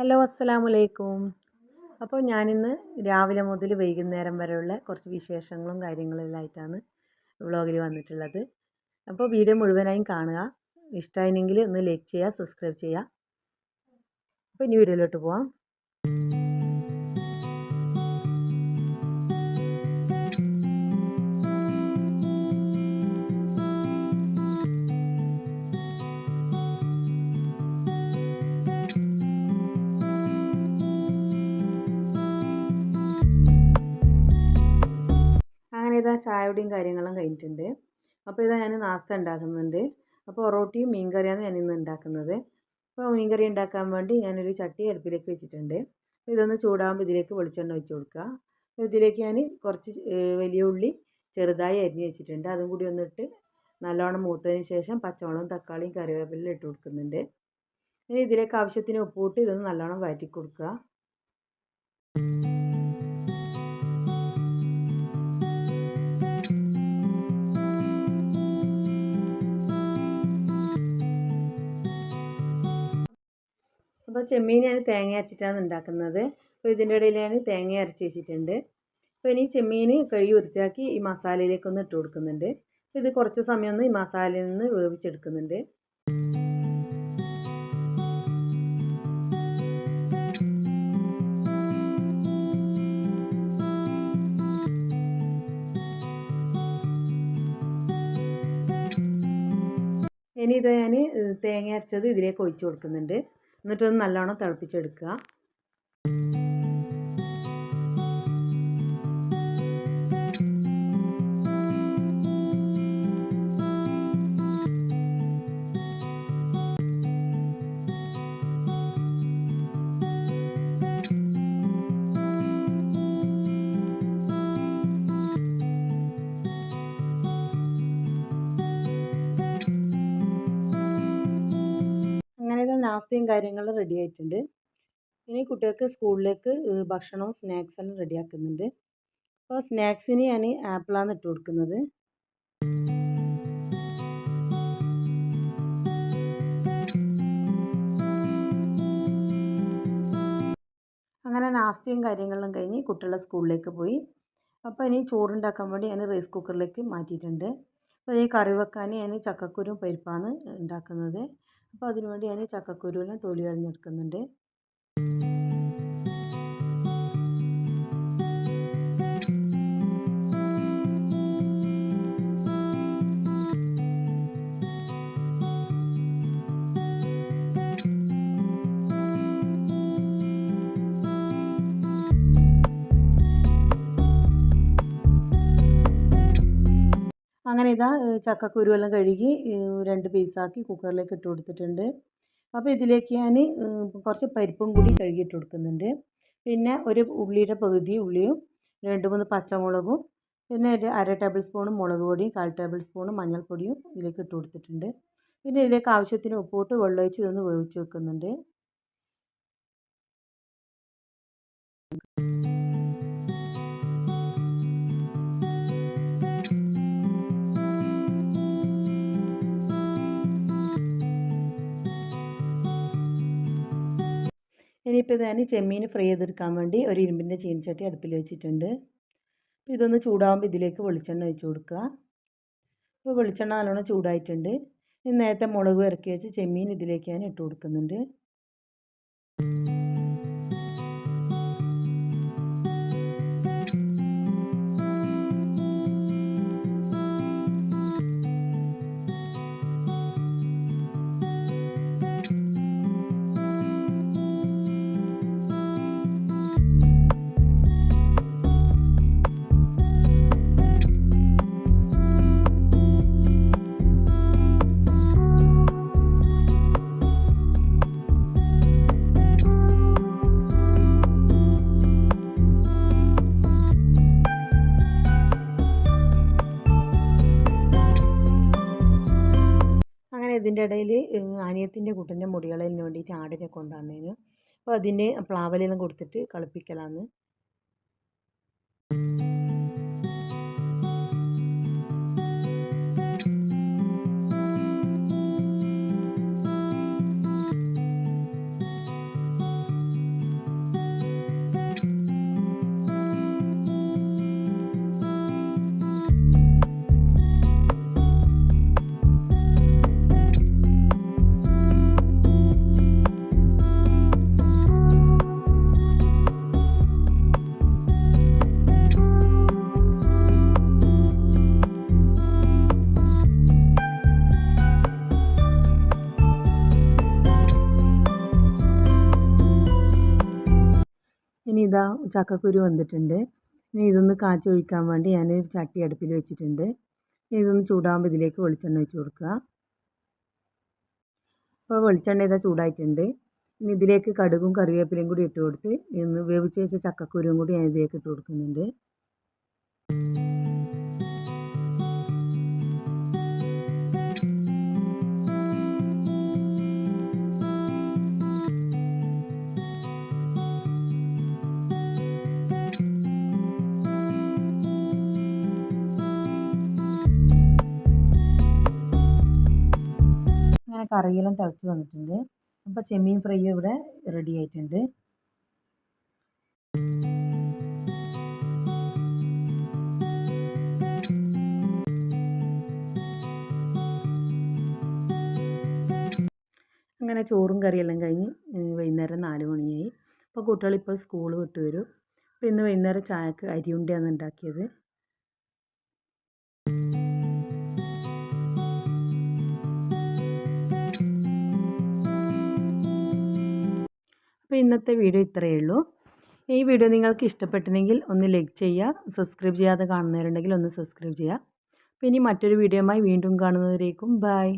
Hello അസ്സലാമു അലൈക്കും. അപ്പോൾ ഞാനിന്ന് രാവിലെ മുതൽ വൈകുന്നേരം വരെയുള്ള കുറച്ച് വിശേഷങ്ങളും കാര്യങ്ങളെല്ലാം ആയിട്ടാണ് വ്ളോഗിൽ വന്നിട്ടുള്ളത്. അപ്പോൾ വീഡിയോ മുഴുവനായും കാണുക. ഇഷ്ടമായെങ്കിൽ ഒന്ന് ലൈക്ക് ചെയ്യുക, സബ്സ്ക്രൈബ് ചെയ്യുക. അപ്പോൾ ഇനി വീഡിയോയിലോട്ട് പോവാം. അങ്ങനെ ഇതാ ചായയുടെയും കാര്യങ്ങളും കഴിഞ്ഞിട്ടുണ്ട്. അപ്പോൾ ഇതാ ഞാൻ നാസ്ത ഉണ്ടാക്കുന്നുണ്ട്. അപ്പോൾ ഒറോട്ടിയും മീൻ കറിയാണ് ഞാൻ ഇന്ന് ഉണ്ടാക്കുന്നത്. അപ്പോൾ മീൻ കറി ഉണ്ടാക്കാൻ വേണ്ടി ഞാനൊരു ചട്ടി അടുപ്പിലേക്ക് വെച്ചിട്ടുണ്ട്. ഇതൊന്ന് ചൂടാകുമ്പോൾ ഇതിലേക്ക് വെളിച്ചെണ്ണ ഒഴിച്ച് കൊടുക്കുക. ഇതിലേക്ക് ഞാൻ കുറച്ച് വലിയ ഉള്ളി ചെറുതായി അരിഞ്ഞ് വെച്ചിട്ടുണ്ട്. അതും കൂടി ഒന്നിട്ട് നല്ലോണം മൂത്തതിന് ശേഷം പച്ചമുളകും തക്കാളിയും കറിവേപ്പിലയും ഇട്ട് കൊടുക്കുന്നുണ്ട്. ഇനി ഇതിലേക്ക് ആവശ്യത്തിന് ഉപ്പിട്ട് ഇതൊന്ന് നല്ലോണം വഴറ്റി കൊടുക്കുക. അപ്പോൾ ചെമ്മീൻ ഞാൻ തേങ്ങ അരച്ചിട്ടാണ് ഉണ്ടാക്കുന്നത്. അപ്പോൾ ഇതിൻ്റെ ഇടയിൽ ഞാൻ തേങ്ങ അരച്ച് വെച്ചിട്ടുണ്ട്. അപ്പോൾ ഇനി ചെമ്മീൻ കഴുകി വൃത്തിയാക്കി ഈ മസാലയിലേക്കൊന്ന് ഇട്ട് കൊടുക്കുന്നുണ്ട്. ഇത് കുറച്ച് സമയം ഒന്ന് ഈ മസാലയിൽ നിന്ന് വേവിച്ചെടുക്കുന്നുണ്ട്. ഇനി ഇത് ഞാൻ തേങ്ങ അരച്ചത് ഇതിലേക്ക് ഒഴിച്ച് കൊടുക്കുന്നുണ്ട്. എന്നിട്ടൊന്ന് നല്ലോണം തിളപ്പിച്ചെടുക്കുക. നാസ്തയും കാര്യങ്ങളും റെഡി ആയിട്ടുണ്ട്. ഇനി കുട്ടികൾക്ക് സ്കൂളിലേക്ക് ഭക്ഷണവും സ്നാക്സെല്ലാം റെഡിയാക്കുന്നുണ്ട്. അപ്പോൾ സ്നാക്സിന് ഞാൻ ആപ്പിളാണ് ഇട്ട് കൊടുക്കുന്നത്. അങ്ങനെ നാസ്തയും കാര്യങ്ങളും കഴിഞ്ഞ് കുട്ടികളെ സ്കൂളിലേക്ക് പോയി. അപ്പോൾ ഇനി ചോറുണ്ടാക്കാൻ വേണ്ടി ഞാൻ റൈസ് കുക്കറിലേക്ക് മാറ്റിയിട്ടുണ്ട്. അപ്പോൾ ഈ കറി വെക്കാൻ ഞാൻ ചക്കക്കുരും പരിപ്പാണ് ഉണ്ടാക്കുന്നത്. അപ്പോൾ അതിനുവേണ്ടി ഞാൻ ചക്കക്കുരുവിനെ തൊലി കളഞ്ഞെടുക്കുന്നുണ്ട്. അങ്ങനെ ഇതാ ചക്കക്കുരുവെല്ലാം കഴുകി 2 പീസാക്കി കുക്കറിലേക്ക് ഇട്ട് കൊടുത്തിട്ടുണ്ട്. അപ്പോൾ ഇതിലേക്ക് ഞാൻ കുറച്ച് പരിപ്പും കൂടി കഴുകിയിട്ട് കൊടുക്കുന്നുണ്ട്. പിന്നെ ഒരു ഉള്ളിയുടെ പകുതി ഉള്ളിയും 2-3 പച്ചമുളകും പിന്നെ ഒരു 1/2 ടേബിൾ സ്പൂൺ മുളക് പൊടിയും 1/4 ടേബിൾ സ്പൂൺ മഞ്ഞൾപ്പൊടിയും ഇതിലേക്ക് ഇട്ട് കൊടുത്തിട്ടുണ്ട്. പിന്നെ ഇതിലേക്ക് ആവശ്യത്തിന് ഉപ്പിട്ട് വെള്ളമൊഴിച്ച് ഇതൊന്ന് വേവിച്ച് വെക്കുന്നുണ്ട്. ഇനിയിപ്പോൾ ഞാൻ ചെമ്മീൻ ഫ്രൈ ചെയ്തെടുക്കാൻ വേണ്ടി ഒരു ഇരുമ്പിൻ്റെ ചീനച്ചട്ടി അടുപ്പിൽ വെച്ചിട്ടുണ്ട്. ഇതൊന്ന് ചൂടാകുമ്പോൾ ഇതിലേക്ക് വെളിച്ചെണ്ണ ഒഴിച്ച് കൊടുക്കുക. ഇപ്പോൾ വെളിച്ചെണ്ണ നല്ലോണം ചൂടായിട്ടുണ്ട്. നേരത്തെ മുളക് ഇറക്കി വെച്ച് ചെമ്മീൻ ഇതിലേക്ക് ഞാൻ ഇട്ട് കൊടുക്കുന്നുണ്ട്. ഇതിൻ്റെ ഇടയിൽ അനിയത്തിൻ്റെ കുട്ടൻ്റെ മുടികളതിന് വേണ്ടിയിട്ട് ആടിനെ കൊണ്ടുവന്നേനു. അപ്പോൾ അതിന് പ്ലാവലെല്ലാം കൊടുത്തിട്ട് കളിപ്പിക്കലാന്ന്. ഇനി ഇതാ ചക്കക്കുരു വന്നിട്ടുണ്ട്. ഇനി ഇതൊന്ന് കാച്ചൊഴിക്കാൻ വേണ്ടി ഞാനൊരു ചട്ടി അടുപ്പിൽ വെച്ചിട്ടുണ്ട്. ഇനി ഇതൊന്ന് ചൂടാകുമ്പോൾ ഇതിലേക്ക് വെളിച്ചെണ്ണ ഒഴിച്ച് കൊടുക്കുക. അപ്പോൾ വെളിച്ചെണ്ണ ഇതാ ചൂടായിട്ടുണ്ട്. ഇനി ഇതിലേക്ക് കടുകും കറിവേപ്പിലയും കൂടി ഇട്ട് കൊടുത്ത് ഇന്ന് വേവിച്ച് വെച്ച ചക്കക്കുരുവും കൂടി ഞാൻ ഇതിലേക്ക് ഇട്ട് കൊടുക്കുന്നുണ്ട്. അങ്ങനെ കറിയെല്ലാം തിളച്ച് വന്നിട്ടുണ്ട്. അപ്പോൾ ചെമ്മീൻ ഫ്രൈ ഇവിടെ റെഡി ആയിട്ടുണ്ട്. അങ്ങനെ ചോറും കറിയെല്ലാം കഴിഞ്ഞ് വൈകുന്നേരം 4 മണിയായി. അപ്പോൾ കുട്ടികളിപ്പോൾ സ്കൂൾ വിട്ട് വരും. അപ്പോൾ ഇന്ന് വൈകുന്നേരം ചായക്ക് അരിയുണ്ടയാണ് ഉണ്ടാക്കിയത്. അപ്പോൾ ഇന്നത്തെ വീഡിയോ ഇത്രയേ ഉള്ളൂ. ഈ വീഡിയോ നിങ്ങൾക്ക് ഇഷ്ടപ്പെട്ടെങ്കിൽ ഒന്ന് ലൈക്ക് ചെയ്യുക. സബ്സ്ക്രൈബ് ചെയ്യാതെ കാണുന്നവരുണ്ടെങ്കിൽ ഒന്ന് സബ്സ്ക്രൈബ് ചെയ്യുക. അപ്പോൾ ഇനി മറ്റൊരു വീഡിയോയുമായി വീണ്ടും കാണുന്നവരേക്കും ബൈ.